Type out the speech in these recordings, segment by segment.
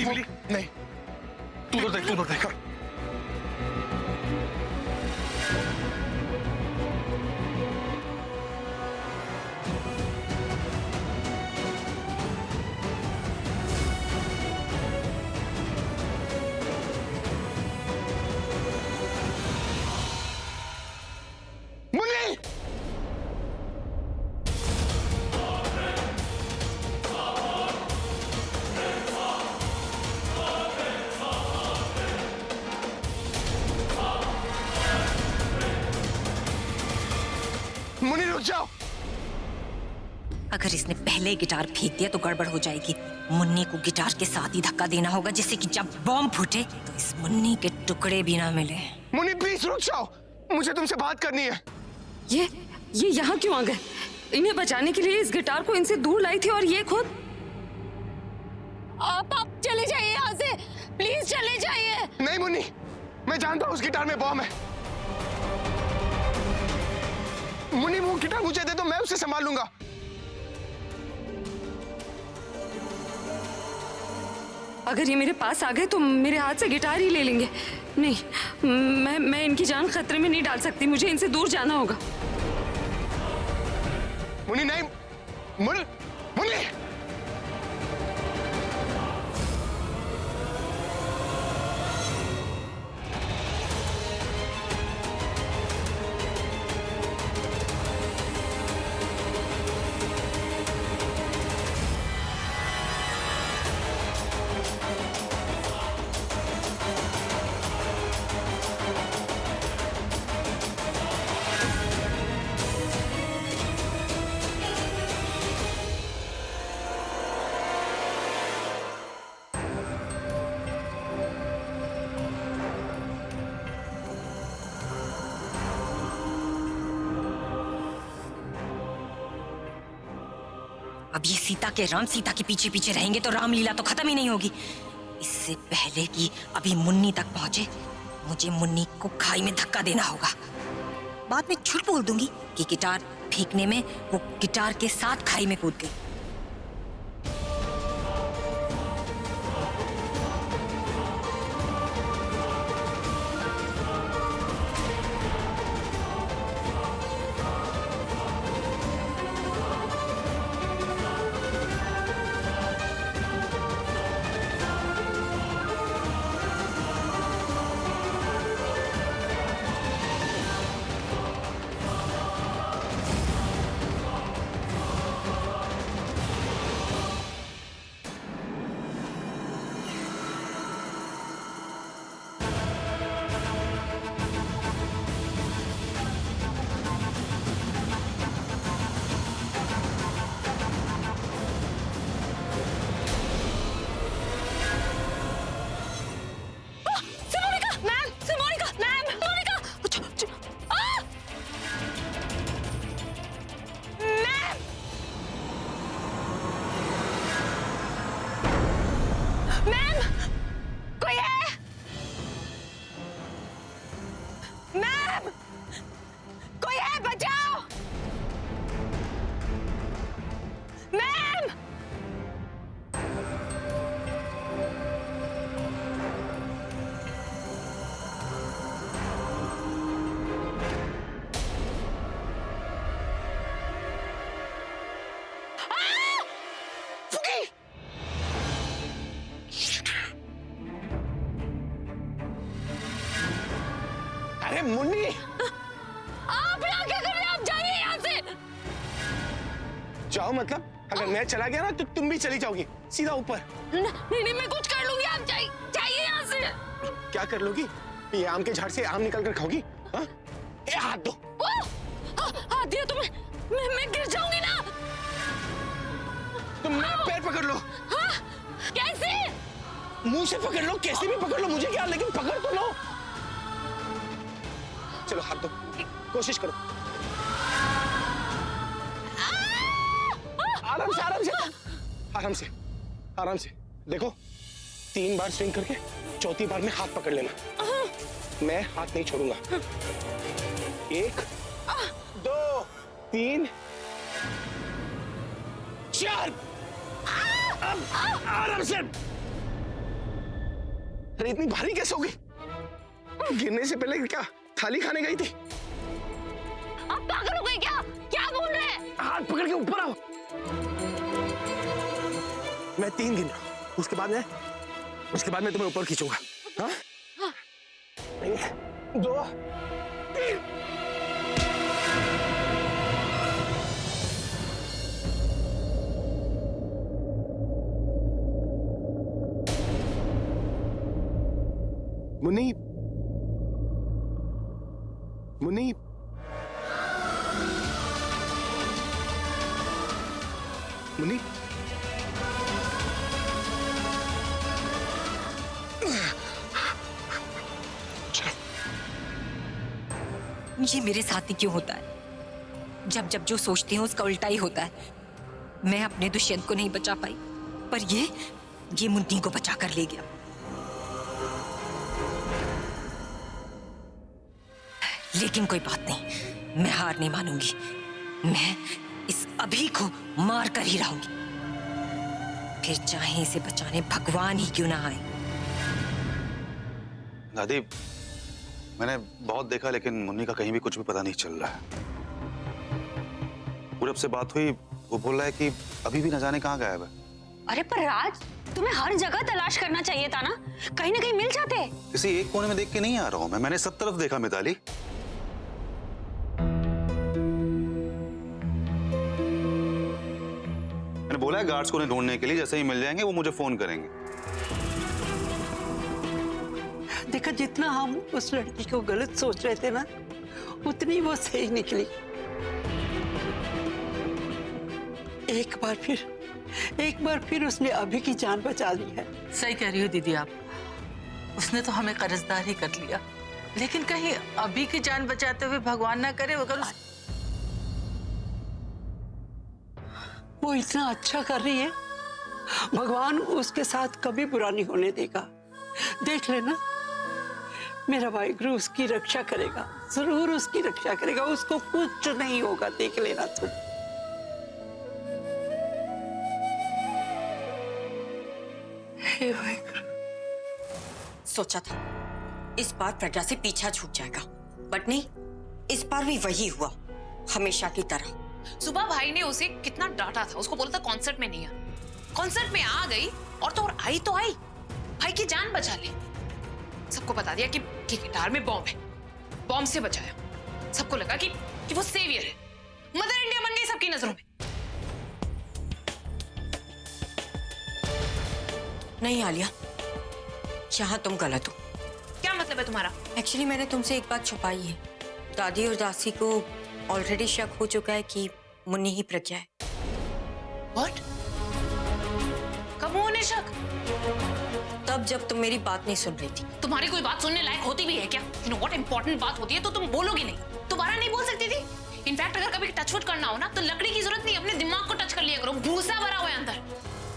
इमली नहीं, तू तो देख, तू तो देख। मुन्नी, मुन्नी रुक जाओ। अगर इसने पहले गिटार फेंक दिया तो गड़बड़ हो जाएगी। मुन्नी को गिटार के साथ ही धक्का देना होगा, जिससे कि जब बॉम्ब फूटे तो इस मुन्नी के टुकड़े भी ना मिले। मुन्नी प्लीज रुक जाओ, मुझे तुमसे बात करनी है। ये यहाँ क्यों आ गए? इन्हें बचाने के लिए इस गिटार को इनसे दूर लाई थी और ये खुद। आप चले जाइए यहाँ से, प्लीज चले जाइए। नहीं मुन्नी, मैं जानता हूँ उस गिटार में बॉम्ब है। मुन्नी वो गिटार मुझे दे दो, मैं उसे संभाल लूंगा। अगर ये मेरे पास आ गए तो मेरे हाथ से गिटार ही ले लेंगे। नहीं, मैं इनकी जान खतरे में नहीं डाल सकती, मुझे इनसे दूर जाना होगा। मुन्नी नहीं, मुन्नी, मुन्नी। अब ये सीता के राम सीता के पीछे पीछे रहेंगे तो रामलीला तो खत्म ही नहीं होगी। इससे पहले कि अभी मुन्नी तक पहुंचे, मुझे मुन्नी को खाई में धक्का देना होगा। बाद में झूठ बोल दूंगी कि गिटार फेंकने में वो गिटार के साथ खाई में कूद गई। अरे मुन्नी, आप यहाँ क्या कर रहे हैं? आप जाइए यहाँ से। जाओ मतलब? अगर मैं चला गया ना तो तुम भी चली जाओगी सीधा ऊपर। नहीं नहीं, मैं कुछ कर लूंगी, आप जाइए यहाँ से। क्या कर लोगी? ये आम के झाड़ से आम निकल कर खाओगी? हाँ? ये हाथ दो। हाथ दिया तो मैं गिर जाऊंगी ना। तुम मेरा पैर पकड़ लो। हाँ? कैसे? मुंह से पकड़ लो, कैसे भी पकड़ लो, मुझे क्या, लेकिन पकड़ तो लो। चलो हाथ दो, कोशिश करो। आराम से, आराम से, आराम से, आराम से। देखो, 3 बार स्विंग करके चौथी बार में हाथ पकड़ लेना। मैं हाथ नहीं छोड़ूंगा। 1 2 3 4। अब आराम से। अरे इतनी भारी कैसे हो गई? गिरने से पहले क्या थाली खाने गई थी? आप पागल हो गए क्या? क्या बोल रहे हैं? हाथ पकड़ के ऊपर आओ। मैं 3 गिन रहा हूं, उसके बाद मैं तुम्हें ऊपर खींचूंगा। हाँ? 1 2 3। मुन्नी, मुन्नी, मुन्नी, ये मेरे साथ ही क्यों होता है? जब जब जो सोचती हूँ उसका उल्टा ही होता है। मैं अपने दुष्यंत को नहीं बचा पाई, पर ये मुन्नी को बचा कर ले गया। लेकिन कोई बात नहीं, मैं हार नहीं मानूंगी। मैं इस अभी को मार कर ही रहूंगी, फिर चाहे इसे बचाने भगवान ही क्यों ना आए। दादी, मैंने बहुत देखा लेकिन मुन्नी का कहीं भी कुछ भी पता नहीं चल रहा है। पूरब से बात हुई, वो बोल रहा है कि अभी भी न जाने कहाँ गायब है। अरे पर राज, तुम्हें हर जगह तलाश करना चाहिए था ना कहीं मिल जाते। किसी एक कोने में देख के नहीं आ रहा हूं मैंने सब तरफ देखा मिताली। मैंने बोला है गार्ड्स को उन्हें ढूंढने के लिए, जैसे ही मिल जाएंगे वो मुझे फोन करेंगे। देखा, जितना हम उस लड़की को गलत सोच रहे थे ना, उतनी वो सही निकली। एक बार फिर उसने अभी की जान बचा ली है। सही कह रही हो दीदी आप। उसने तो हमें कर्जदार ही कर लिया, लेकिन कहीं अभी की जान बचाते हुए भगवान ना करे अगर वो इतना अच्छा कर रही है, भगवान उसके साथ कभी बुरा नहीं होने देगा। देख लेना, मेरा वाहिगुरु उसकी रक्षा करेगा, जरूर उसकी रक्षा करेगा। उसको कुछ नहीं होगा, देख लेना तुम। हे वाहिगुरु। सोचा था इस बार प्रज्ञा से पीछा छूट जाएगा, बट नहीं, इस बार भी वही हुआ, हमेशा की तरह। सुबह भाई ने उसे कितना डांटा था, उसको बोला था कॉन्सर्ट में नहीं आ। कॉन्सर्ट में आ गई और आई तो आई, भाई की जान बचा ली। सबको बता दिया कि गिटार में बॉम्ब है, बॉम्ब से बचाया। सबको लगा कि वो सेवियर है, मदर इंडिया बन गई सबकी नजरों में। नहीं आलिया, यहाँ तुम गलत हो। क्या मतलब है तुम्हारा? एक्चुअली मैंने तुमसे एक बात छुपाई है। दादी और दासी को ऑलरेडी शक हो चुका है कि मुन्नी ही प्रज्ञा है। What? कब हुआ उन्हें शक? तब जब तुम मेरी बात नहीं सुन रही थी। तुम्हारी कोई बात सुनने लायक होती भी है क्या? You know what important बात होती है तो तुम बोलोगी नहीं, दोबारा नहीं बोल सकती थी। इनफैक्ट अगर कभी टचवुड करना हो ना तो लकड़ी की जरूरत नहीं, अपने दिमाग को टच कर लिया करो, भूसा भरा हुआ है अंदर।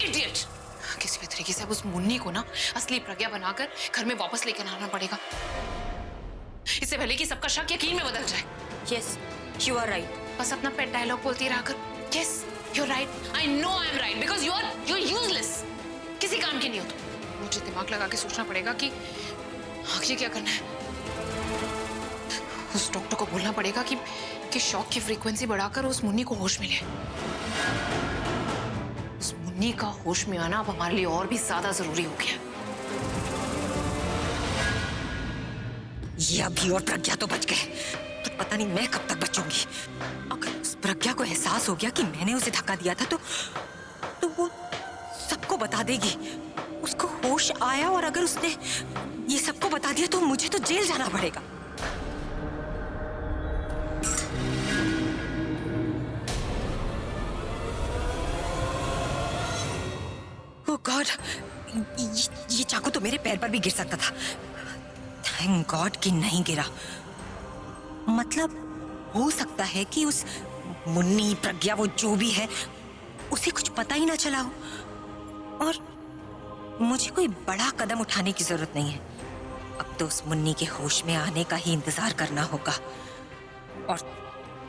इडियट। किसी भी तरीके से अब उस मुन्नी को ना असली प्रज्ञा बनाकर घर में वापस लेकर आना पड़ेगा, इससे पहले कि सबका शक यकीन में बदल जाए। Yes, you are right. बस अपना पेट डायलॉग बोलती रहा कर। Yes, you are right, I know I am right, because you are useless, किसी काम की नहीं हो तुम। मुझे दिमाग लगा के सोचना पड़ेगा कि आगे क्या करना है। उस डॉक्टर को बोलना पड़ेगा कि शॉक की फ्रीक्वेंसी बढ़ाकर उस मुन्नी को होश मिले। उस मुन्नी का होश में आना अब हमारे लिए और भी ज्यादा जरूरी हो गया। ये अभी और प्रज्ञा तो बच गए, पर पता नहीं मैं कब तक बचूंगी। अगर उस प्रज्ञा को एहसास हो गया कि मैंने उसे धक्का दिया था तो वो सबको बता देगी। उसको होश आया और अगर उसने ये सबको बता दिया तो मुझे तो जेल जाना पड़ेगा। ओह गॉड, ये चाकू तो मेरे पैर पर भी गिर सकता था। थैंक गॉड कि नहीं गिरा। मतलब हो सकता है कि उस मुन्नी प्रज्ञा वो जो भी है उसे कुछ पता ही ना चला हो और मुझे कोई बड़ा कदम उठाने की जरूरत नहीं है। अब तो उस मुन्नी के होश में आने का ही इंतजार करना होगा और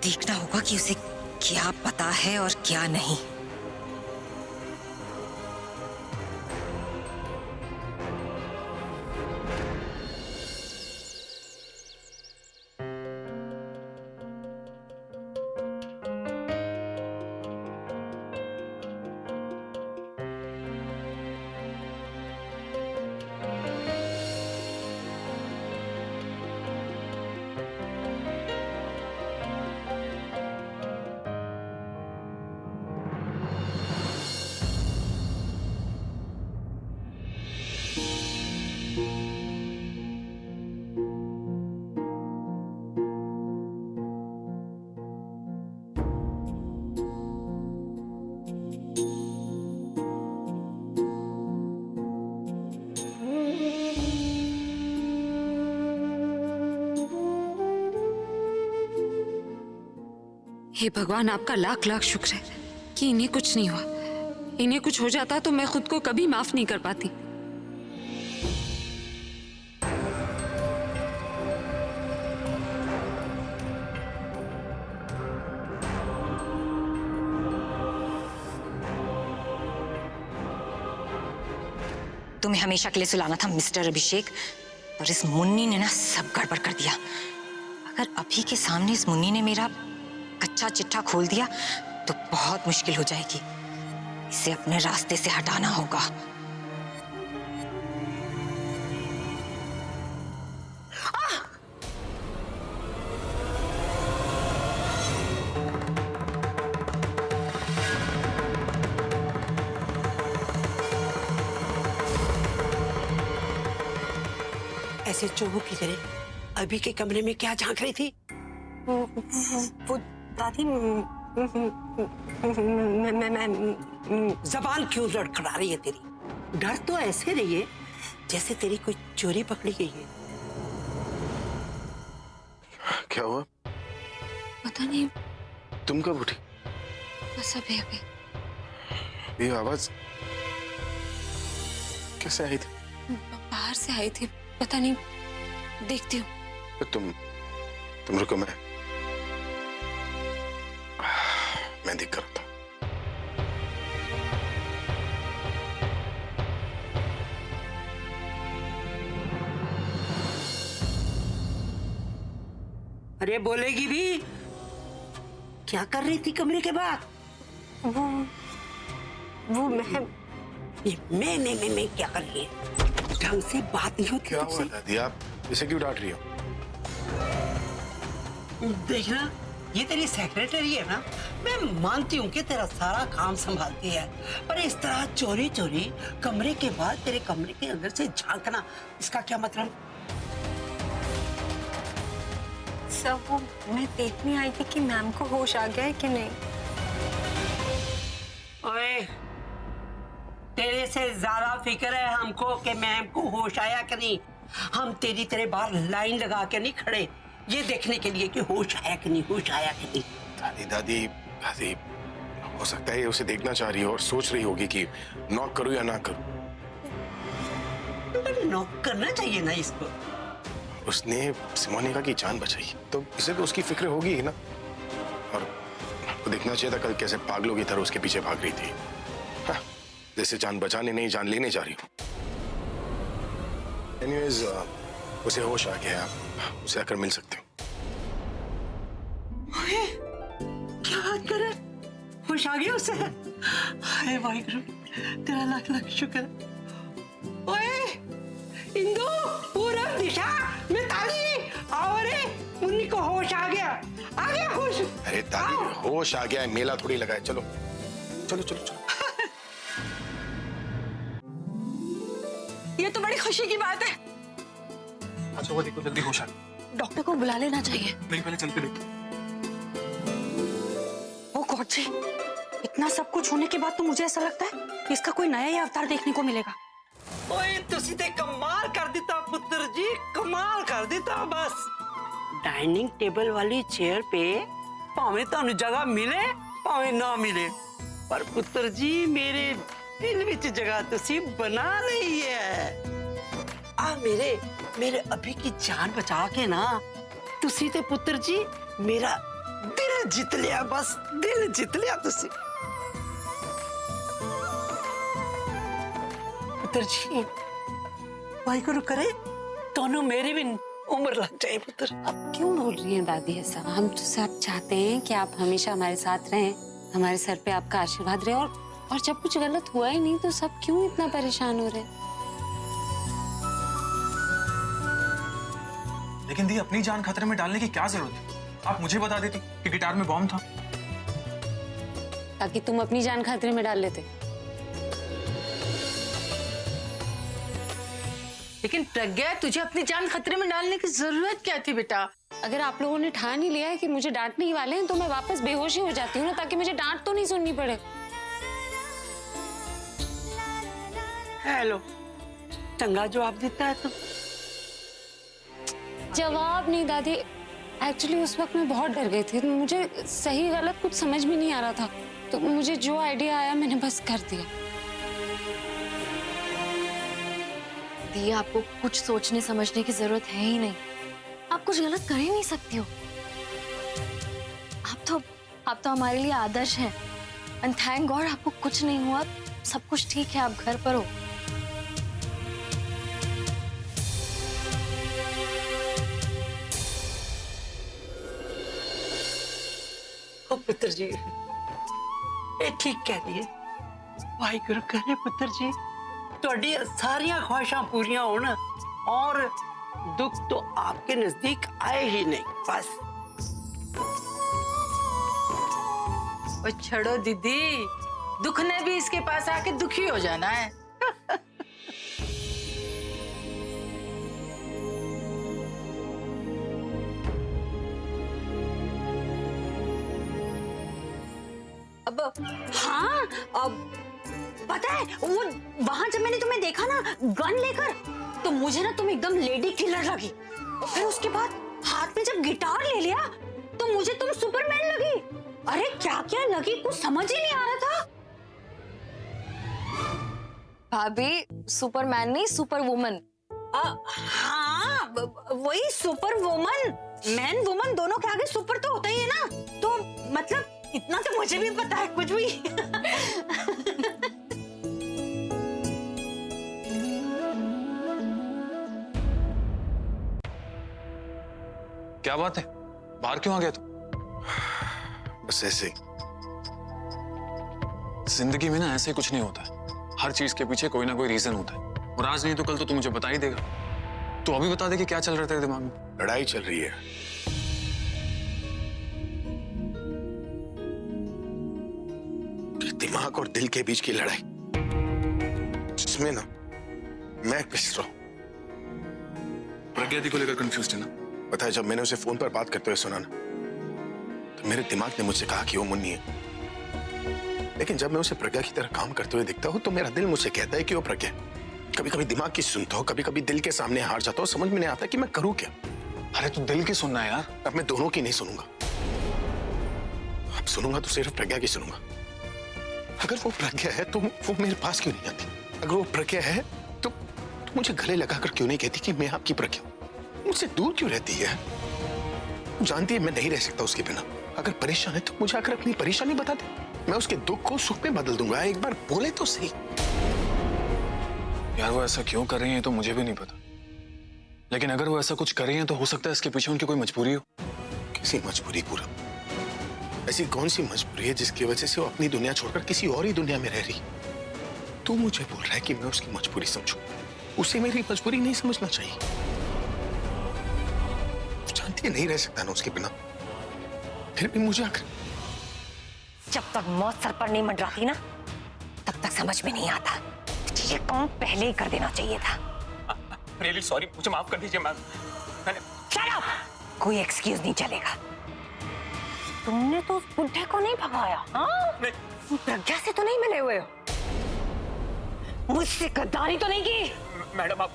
देखना होगा कि उसे क्या पता है और क्या नहीं। हे भगवान, आपका लाख लाख शुक्र है कि इन्हें कुछ नहीं हुआ। इन्हें कुछ हो जाता तो मैं खुद को कभी माफ नहीं कर पाती। तुम्हें हमेशा के लिए सुलाना था मिस्टर अभिषेक, पर इस मुन्नी ने ना सब गड़बड़ कर दिया। अगर अभी के सामने इस मुन्नी ने मेरा कच्चा चिट्ठा खोल दिया तो बहुत मुश्किल हो जाएगी। इसे अपने रास्ते से हटाना होगा। ऐसे चोरों की तरह अभी के कमरे में क्या झांक रही थी? वो दादी, मैं जबान क्यों लड़खड़ा रही है तेरी? डर तो ऐसे रही है जैसे तेरी कोई चोरी पकड़ी गई है। क्या हुआ? पता नहीं, तुम कब उठी? बस अभी अभी ये आवाज कैसे आई थी? बाहर से आई थी, पता नहीं, देखती हूँ। तुम रुको, मैं देख कर आता हूं। अरे बोलेगी भी? क्या कर रही थी कमरे के बाहर? वो मैं क्या कर रही है? ढंग से बात नहीं होती। क्या हुआ दादी, आप इसे क्यों डांट रही हो? देखना, ये तेरी सेक्रेटरी है ना, मैं मानती हूँ कि तेरा सारा काम संभालती है, पर इस तरह चोरी चोरी कमरे के बाद तेरे कमरे के अंदर से झांकना, इसका क्या मतलब? सब वो मैं देखने आई थी कि मैम को होश आ गया है कि नहीं। ओए, तेरे से ज्यादा फिक्र है हमको कि मैम को होश आया कि नहीं। हम तेरी तरह बाहर लाइन लगा के नहीं खड़े ये देखने के लिए कि होश आया कि नहीं, होश आया कि नहीं। दादी हो सकता है ये उसे देखना चाह रही हो और सोच रही होगी कि नॉक करूं या ना करूं। नॉक करना चाहिए ना इसको। उसने सिमोनिका की जान बचाई तो इसे तो उसकी फिक्र होगी ही ना। और वो देखना चाहिए था कल कैसे पागलों की तरह उसके पीछे भाग रही थी। हाँ, जैसे जान बचाने नहीं जान लेने जा रही हूँ। एनीवेज, उसे होश आ गया, आप उसे आकर मिल सकते हो। क्या बात कर रहे? होश आ गया उसे? हाय वाहिगुरु, तेरा लाख लाख शुक्र। ओए इंदु, पूरब, दिशा, मिताली, आओ रे, मुन्नी को होश आ गया होश। अरे दादी, होश आ गया है, मेला थोड़ी लगा है। चलो चलो चलो चलो। ये तो बड़ी खुशी की बात है। अच्छा वो देखो, जल्दी होश आ गया। डॉक्टर को बुला लेना चाहिए। नहीं, पहले चल के देखो। ओ गॉड जी, इतना सब कुछ होने के बाद तो मुझे ऐसा लगता है कि इसका कोई नया ही अवतार देखने को मिलेगा। ओए तुसी ते कमाल कर दिता पुत्र जी, कमाल कर दिता। बस डाइनिंग टेबल वाली चेयर पे भावे तानू जगह मिले भावे ना मिले, पर पुत्र जी मेरे दिल विच जगह तुसी बना रही है। आ मेरे अभी की जान बचा के ना तुसी ते पुत्र जी मेरा दिल जीत लिया। बस दिल जीत लिया तुसी पुत्र जी। वाहिगुरु करे दोनों मेरी भी उम्र लग जाए पुत्र। अब क्यों बोल रही हैं दादी ऐसा? हम तो सब चाहते हैं कि आप हमेशा हमारे साथ रहें, हमारे सर पे आपका आशीर्वाद रहे। और जब कुछ गलत हुआ ही नहीं तो सब क्यों इतना परेशान हो रहे हैं? लेकिन दी, अपनी जान खतरे में डालने की क्या जरूरत है? आप मुझे बता देती कि गिटार में बॉम्ब था। ताकि तुम अपनी जान खतरे में डाल लेते। लेकिन प्रज्ञा, तुझे अपनी जान खतरे में डालने की जरूरत क्या थी बेटा? अगर आप लोगों ने ठान ही लिया है कि मुझे डांटने ही वाले हैं तो मैं वापस बेहोश ही हो जाती हूँ ना, ताकि मुझे डांट तो नहीं सुननी पड़े। हेलो, चंगा जवाब देता है तू। जवाब नहीं दादी, एक्चुअली उस वक्त मैं बहुत डर गई थी, मुझे सही गलत कुछ समझ भी नहीं आ रहा था, तो मुझे जो आइडिया आया मैंने बस कर दिया। दी, आपको कुछ सोचने समझने की जरूरत है ही नहीं। आप कुछ गलत कर ही नहीं सकती हो। आप तो हमारे लिए आदर्श हैं। एंड थैंक गॉड आपको कुछ नहीं हुआ, सब कुछ ठीक है, आप घर पर हो। ओ पुत्र जी, ये ठीक कह रही है। वाहिगुरु करे पुत्र जी, ਤੁਹਾਡੀ सारियां ख्वाहिशां पूरियां होना और दुख तो आपके नजदीक आए ही नहीं, बस। और छड़ो दीदी, दुख ने भी इसके पास आके दुखी हो जाना है। अब हाँ, अब पता है वो वहां जब मैंने तुम्हें देखा ना गन लेकर, तो मुझे ना तुम एकदम लेडी किलर लगी। और फिर उसके बाद हाथ में जब गिटार ले लिया तो मुझे तुम सुपरमैन लगी। अरे क्या क्या लगी कुछ समझ ही नहीं आ रहा था। भाभी, सुपरमैन नहीं, सुपर वुमन। हाँ वही सुपर वुमन, मैन वुमन दोनों के आगे सुपर तो होता ही है ना। तो मतलब इतना तो मुझे भी पता है कुछ भी। क्या बात है, बाहर क्यों आ गया तू? बस ऐसे ही। जिंदगी में ना ऐसे कुछ नहीं होता है, हर चीज के पीछे कोई ना कोई रीजन होता है, और आज नहीं तो कल तो तू मुझे बता ही देगा। तू अभी बता दे कि क्या चल रहा है तेरे दिमाग में। लड़ाई चल रही है। दिमाग और दिल के बीच की लड़ाई, जिसमें ना मैं पिस रहा हूं। प्रज्ञा दी को लेकर कंफ्यूज है ना? पता है, जब मैंने उसे फोन पर बात करते हुए सुना ना, तो मेरे दिमाग ने मुझसे कहा कि वो मुन्नी है। लेकिन जब मैं उसे प्रज्ञा की तरह काम करते हुए दिखता हूँ तो मेरा दिल मुझसे कहता है कि वो प्रज्ञा। कभी कभी दिमाग की सुनता हूँ, कभी कभी दिल के सामने हार जाता हूँ, समझ में नहीं आता कि मैं करूँ क्या। अरे तू दिल की सुनना है यार। अब मैं दोनों की नहीं सुनूंगा। अब सुनूंगा तो सिर्फ प्रज्ञा की सुनूंगा। अगर वो प्रज्ञा है तो वो मेरे पास क्यों नहीं आती? अगर वो प्रज्ञा है तो मुझे गले लगाकर क्यों नहीं कहती कि मैं आपकी प्रज्ञा हूं? मुझसे दूर क्यों रहती है? जानती है मैं नहीं रह सकता उसके बिना। अगर परेशान है तो मुझे आकर अपनी परेशानी बता दे, मैं उसके दुख को सुख में बदल दूंगा। एक बार बोले तो सही। यार वो ऐसा क्यों कर रही है तो मुझे भी नहीं पता, लेकिन अगर वो ऐसा कुछ कर रही है तो हो सकता है इसके पीछे उनकी कोई मजबूरी हो। किसी मजबूरी? पूरा ऐसी कौन सी मजबूरी है जिसकी वजह से वो अपनी दुनिया छोड़कर किसी और ही दुनिया में रह रही? तू मुझे बोल रहा है कि मैं उसकी मजबूरी समझूं, उसे मेरी मजबूरी नहीं समझना चाहिए। जानती है नहीं रह सकता ना उसके बिना, फिर भी मुझे आकर। जब तक मौत सर पर नहीं मंडराती ना, तब तक समझ में नहीं आता। ये काम पहले ही कर देना चाहिए था। रियली सॉरी, मुझे माफ कर दीजिए मैम। Shut up! कोई एक्सक्यूज नहीं चलेगा। तुमने तो उस बुढ़े को नहीं भगाया, हाँ? प्रज्ञा से तो नहीं मिले हुए हो? मुझसे गद्दारी तो नहीं की? मैडम आप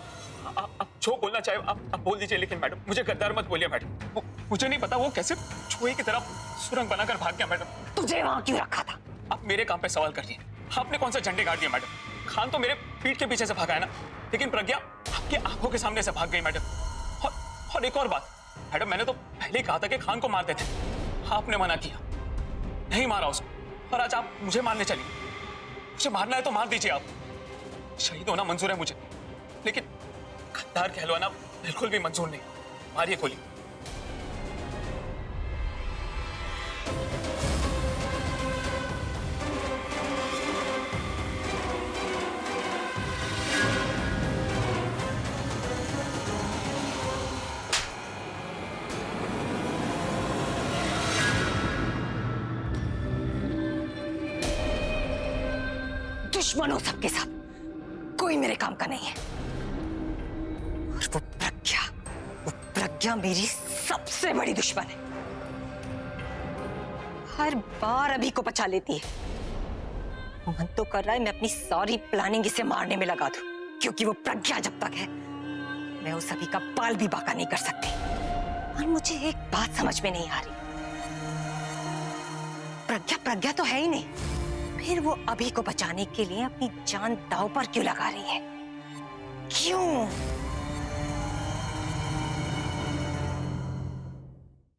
जो बोलना चाहे आप बोल दीजिए, लेकिन मैडम मुझे गद्दार मत बोलिए मैडम। मुझे नहीं पता वो कैसे छुए की तरह सुरंग बनाकर भाग गया मैडम। तुझे वहां क्यों रखा था? आप मेरे काम पे सवाल कर रही हैं। आपने कौन सा झंडे गाड़ दिया मैडम? खान तो मेरे पीठ के पीछे से भागा है ना, लेकिन प्रज्ञा आपकी आंखों के सामने से भाग गई मैडम। और एक और बात मैडम, मैंने तो पहले ही कहा था कि खान को मार देते, आपने मना किया, नहीं मारा उसको, और आज आप मुझे मारने चली। मुझे मारना है तो मार दीजिए, आप शहीद होना मंजूर है मुझे, लेकिन गद्दार कहलवाना बिल्कुल भी मंजूर नहीं। मारिए गोली। दुश्मन हो सबके साथ, कोई मेरे काम का नहीं है। और वो प्रज्ञा मेरी सबसे बड़ी दुश्मन है। हर बार अभी को बचा लेती है। मन तो कर रहा है मैं अपनी सारी प्लानिंग इसे मारने में लगा दूं, क्योंकि वो प्रज्ञा जब तक है मैं उस अभी का बाल भी बाका नहीं कर सकती। और मुझे एक बात समझ में नहीं आ रही, प्रज्ञा प्रज्ञा तो है ही नहीं, फिर वो अभी को बचाने के लिए अपनी जान दांव पर क्यों लगा रही है? क्यों?